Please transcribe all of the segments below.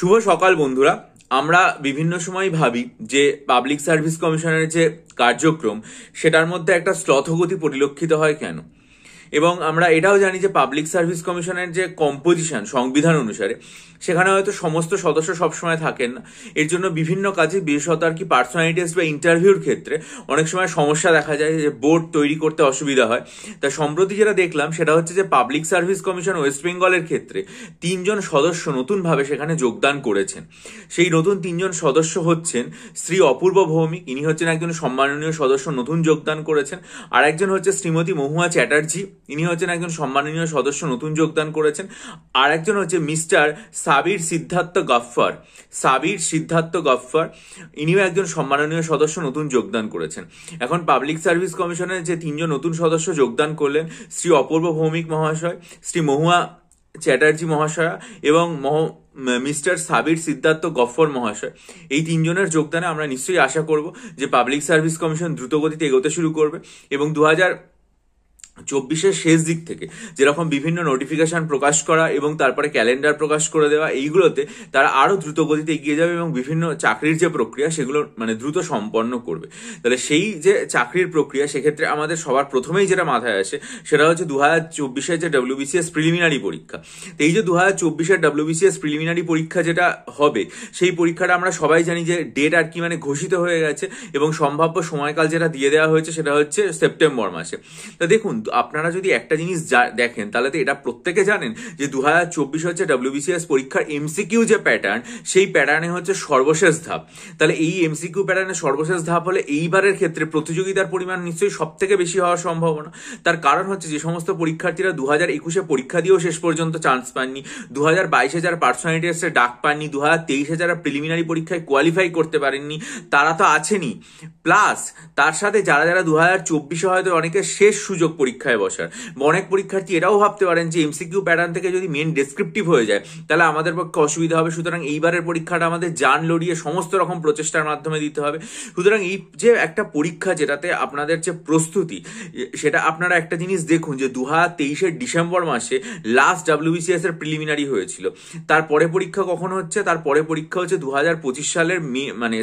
শুভ সকাল বন্ধুরা। আমরা বিভিন্ন সময় ভাবি যে পাবলিক সার্ভিস কমিশনের যে কার্যক্রম সেটার মধ্যে একটা শ্লথগতি পরিলক্ষিত হয় কেন, এবং আমরা এটাও জানি যে পাবলিক সার্ভিস কমিশনের যে কম্পোজিশন সংবিধান অনুসারে সেখানে হয়তো সমস্ত সদস্য সবসময় থাকেন না। এর জন্য বিভিন্ন কাজে বিশেষত আর কি পার্সোনালিটি টেস্ট বা ইন্টারভিউর ক্ষেত্রে অনেক সময় সমস্যা দেখা যায়, যে বোর্ড তৈরি করতে অসুবিধা হয়। তা সম্প্রতি যেটা দেখলাম সেটা হচ্ছে যে পাবলিক সার্ভিস কমিশন ওয়েস্ট বেঙ্গলের ক্ষেত্রে 3জন সদস্য নতুনভাবে সেখানে যোগদান করেছেন। সেই নতুন 3জন সদস্য হচ্ছেন শ্রী অপূর্ব ভৌমিক, ইনি হচ্ছেন একজন সম্মাননীয় সদস্য, নতুন যোগদান করেছেন। আর একজন হচ্ছে শ্রীমতী মহুয়া চ্যাটার্জি, ইনি হচ্ছেন একজন সম্মাননীয় সদস্য, নতুন যোগদান করেছেন। আর একজন হচ্ছে মিস্টার সাবির সিদ্ধার্থ গফফর, ইনিও একজন সম্মাননীয় সদস্য, নতুন যোগদান করেছেন। এখন পাবলিক সার্ভিস কমিশনের যে 3জন নতুন সদস্য যোগদান করলেন, শ্রী অপূর্ব ভৌমিক মহাশয়, শ্রী মহুয়া চ্যাটার্জি মহাশয়া এবং মিস্টার সাবির সিদ্ধার্থ গফফর মহাশয়, এই 3জনের যোগদানে আমরা নিশ্চয়ই আশা করব যে পাবলিক সার্ভিস কমিশন দ্রুতগতিতে এগোতে শুরু করবে এবং 2024 শেষ দিক থেকে যেরকম বিভিন্ন নোটিফিকেশন প্রকাশ করা এবং তারপরে ক্যালেন্ডার প্রকাশ করে দেওয়া, এইগুলোতে তারা আরো দ্রুত গতিতে এগিয়ে যাবে এবং বিভিন্ন চাকরির যে প্রক্রিয়া সেগুলো দ্রুত সম্পন্ন করবে। তাহলে সেই যে চাকরির প্রক্রিয়া, সেক্ষেত্রে আমাদের সবার প্রথমেই যেটা মাথায় আসে সেটা হচ্ছে 2024 যে WBCS প্রিলিমিনারি পরীক্ষা। তো এই যে 2024 WBCS প্রিলিমিনারি পরীক্ষা যেটা হবে, সেই পরীক্ষাটা আমরা সবাই জানি যে ডেট আর কি ঘোষিত হয়ে গেছে এবং সম্ভাব্য সময়কাল যেটা দিয়ে দেওয়া হয়েছে সেটা হচ্ছে সেপ্টেম্বর মাসে। তা দেখুন, আপনারা যদি একটা জিনিস দেখেন তাহলে তো এটা প্রত্যেকে জানেন যে 2024 হচ্ছে WBCS পরীক্ষার এমসিকিউ যে প্যাটার্ন, সেই প্যাটার্নে হচ্ছে সর্বশেষ ধাপ। তাহলে এই এমসিকিউ প্যাটার্নের সর্বশেষ ধাপ হলে এইবারের ক্ষেত্রে প্রতিযোগিতার পরিমাণ নিশ্চয়ই সব থেকে বেশি হওয়ার সম্ভাবনা। তার কারণ হচ্ছে যে সমস্ত পরীক্ষার্থীরা 2021 পরীক্ষা দিয়েও শেষ পর্যন্ত চান্স পাননি, 2022 যারা পার্সোনালিটি টেস্টে ডাক পাননি, 2023 যারা প্রিলিমিনারি পরীক্ষায় কোয়ালিফাই করতে পারেননি তারা তো আছেনই, প্লাস তার সাথে যারা 2024 হয়তো অনেকের শেষ সুযোগ পরীক্ষায় বসার। অনেক পরীক্ষার্থী এটাও ভাবতে পারেন যে এমসিকিউ প্যাটার্ন থেকে যদি মেন ডেসক্রিপটিভ হয়ে যায় তাহলে আমাদের পক্ষে অসুবিধা হবে, সুতরাং এইবারের পরীক্ষাটা আমাদের জান লড়িয়ে সমস্ত রকম প্রচেষ্টার মাধ্যমে দিতে হবে। সুতরাং এই যে একটা পরীক্ষা যেটাতে আপনাদের যে প্রস্তুতি, সেটা আপনারা একটা জিনিস দেখুন যে 2023 ডিসেম্বর মাসে লাস্ট WBCS এর প্রিলিমিনারি হয়েছিল। তারপরে পরীক্ষা কখন হচ্ছে? তারপরে পরীক্ষা হচ্ছে 2025 সালের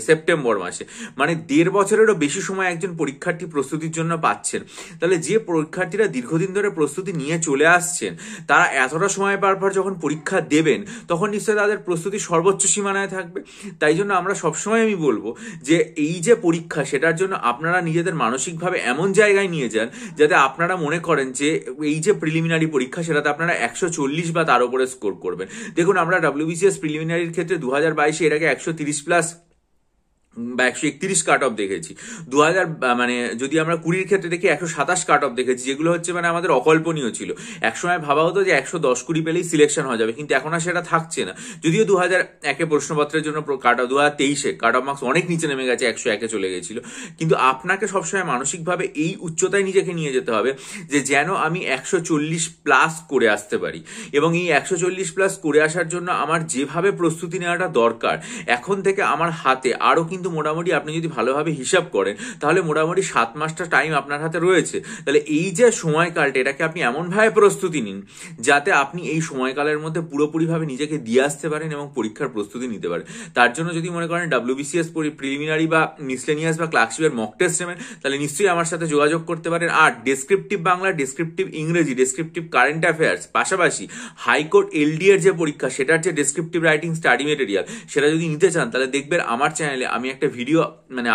সেপ্টেম্বর মাসে। 1.5 বছরেরও বেশি সময় একজন পরীক্ষার্থী প্রস্তুতির জন্য পাচ্ছেন। তাহলে যে পরীক্ষার্থীরা দীর্ঘদিন ধরে প্রস্তুতি নিয়ে চলে আসছেন, তারা এতটা সময় পর যখন পরীক্ষা দেবেন তখন নিশ্চয়ই তাদের প্রস্তুতি সর্বোচ্চ সীমানায় থাকবে। তাই জন্য আমরা সবসময় আমি বলবো যে এই যে পরীক্ষা, সেটার জন্য আপনারা নিজেদের মানসিকভাবে এমন জায়গায় নিয়ে যান যাতে আপনারা মনে করেন যে এই যে প্রিলিমিনারি পরীক্ষা সেটাতে আপনারা 140 বা তার উপরে স্কোর করবেন। দেখুন, আমরা WBCS প্রিলিমিনারির ক্ষেত্রে 2022 এর আগে 130 প্লাস বা 131 কাট অফ দেখেছি। 2000 যদি আমরা 20 ক্ষেত্রে দেখি 127 কাট অফ দেখেছি, যেগুলো হচ্ছে আমাদের অকল্পনীয় ছিল। একসময় ভাবা হতো যে 110-20 পেলেই সিলেকশন হয়ে যাবে, কিন্তু এখন আর সেটা থাকছে না। যদিও 2001 প্রশ্নপত্রের জন্য cut off 2023 cut off marks অনেক নিচে নেমে গেছে, 101 চলে গেছিল। কিন্তু আপনাকে সবসময় মানসিকভাবে এই উচ্চতায় নিজেকে নিয়ে যেতে হবে যে যেন আমি 140 প্লাস করে আসতে পারি, এবং এই 140 প্লাস করে আসার জন্য আমার যেভাবে প্রস্তুতি নেওয়াটা দরকার, এখন থেকে আমার হাতে আরো কিন্তু মোটামুটি আপনি যদি ভালোভাবে হিসাব করেন তাহলে মোটামুটি 7 মাসটা টাইম আপনার হাতে রয়েছে। তাহলে এই যে সময়কালটা, এটাকে আপনি এমনভাবে প্রস্তুতি নিন যাতে আপনি এই সময়কালের মধ্যে পুরোপুরিভাবে নিজেকে দিয়ে আসতে পারেন এবং পরীক্ষার প্রস্তুতি নিতে পারেন। তার জন্য যদি মনে করেন WBCS প্রিলিমিনারি বা মিসলেনিয়াস বা ক্লার্কশিপের মক টেস্ট নেবেন, তাহলে নিশ্চয়ই আমার সাথে যোগাযোগ করতে পারেন। আর ডেসক্রিপটিভ বাংলা, ডেসক্রিপটিভ ইংরেজি, ডেসক্রিপটিভ কারেন্ট অ্যাফেয়ার্স, পাশাপাশি হাইকোর্ট LD এর যে পরীক্ষা সেটার যে ডেসক্রিপটিভ রাইটিং স্টাডি মেটেরিয়াল, সেটা যদি নিতে চান তাহলে দেখবেন আমার চ্যানেলে আমি একটা ভিডিও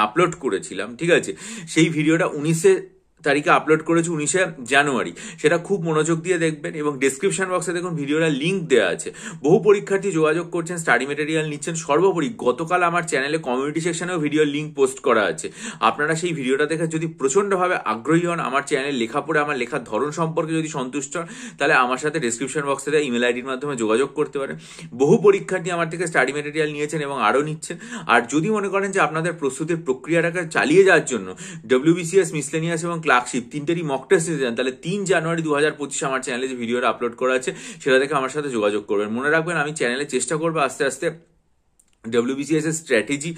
আপলোড করেছিলাম, ঠিক আছে? সেই ভিডিওটা 19 তারিখে আপলোড করেছি, 19 জানুয়ারি। সেটা খুব মনোযোগ দিয়ে দেখবেন এবং ডেসক্রিপশন বক্সে দেখুন ভিডিওটা লিঙ্ক দেওয়া আছে। বহু পরীক্ষার্থী যোগাযোগ করছেন, স্টাডি মেটেরিয়াল নিচ্ছেন। সর্বোপরি গতকাল আমার চ্যানেলে কমিউনিটি সেকশনেও ভিডিও লিঙ্ক পোস্ট করা আছে। আপনারা সেই ভিডিওটা দেখে যদি প্রচন্ডভাবে আগ্রহী হন, আমার চ্যানেল লেখা পড়ে আমার লেখার ধরন সম্পর্কে যদি সন্তুষ্ট হন, তাহলে আমার সাথে ডেসক্রিপশন বক্সে দেওয়া ইমেল আইডির মাধ্যমে যোগাযোগ করতে পারেন। বহু পরীক্ষার্থী আমার থেকে স্টাডি মেটেরিয়াল নিয়েছেন এবং আরও নিচ্ছেন। আর যদি মনে করেন যে আপনাদের প্রস্তুতির প্রক্রিয়াটাকে চালিয়ে যাওয়ার জন্য WBCS, মিসলেনিয়াস এবং ক্লার্কশিপ তিনটেরই মক টেস্ট নিতে চান, তাহলে 3 জানুয়ারি 2025 আমার চ্যানেলে যে ভিডিওটা আপলোড করা আছে সেটা দেখে আমার সাথে যোগাযোগ করবেন। মনে রাখবেন, আমি চ্যানেলে চেষ্টা করবো আস্তে আস্তে WBCS এর স্ট্র্যাটেজি,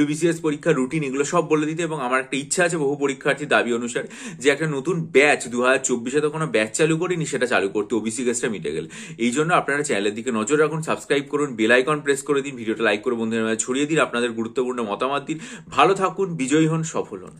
WBCS পরীক্ষার রুটিন, এগুলো সব বলে দিতে। এবং আমার একটা ইচ্ছা আছে বহু পরীক্ষার্থীর দাবি অনুসারে যে একটা নতুন ব্যাচ 2024-এ তো কোনো ব্যাচ চালু করিনি, সেটা চালু করতে, ওবিসি কেসটা মিটে গেলে। এই জন্য আপনারা চ্যানেলের দিকে নজর রাখুন, সাবস্ক্রাইব করুন, বেল আইকন প্রেস করে দিন, ভিডিওটা লাইক করে বন্ধুদের মাঝে ছড়িয়ে দিন, আপনাদের গুরুত্বপূর্ণ মতামত দিন। ভালো থাকুন, বিজয়ী হন, সফল হন।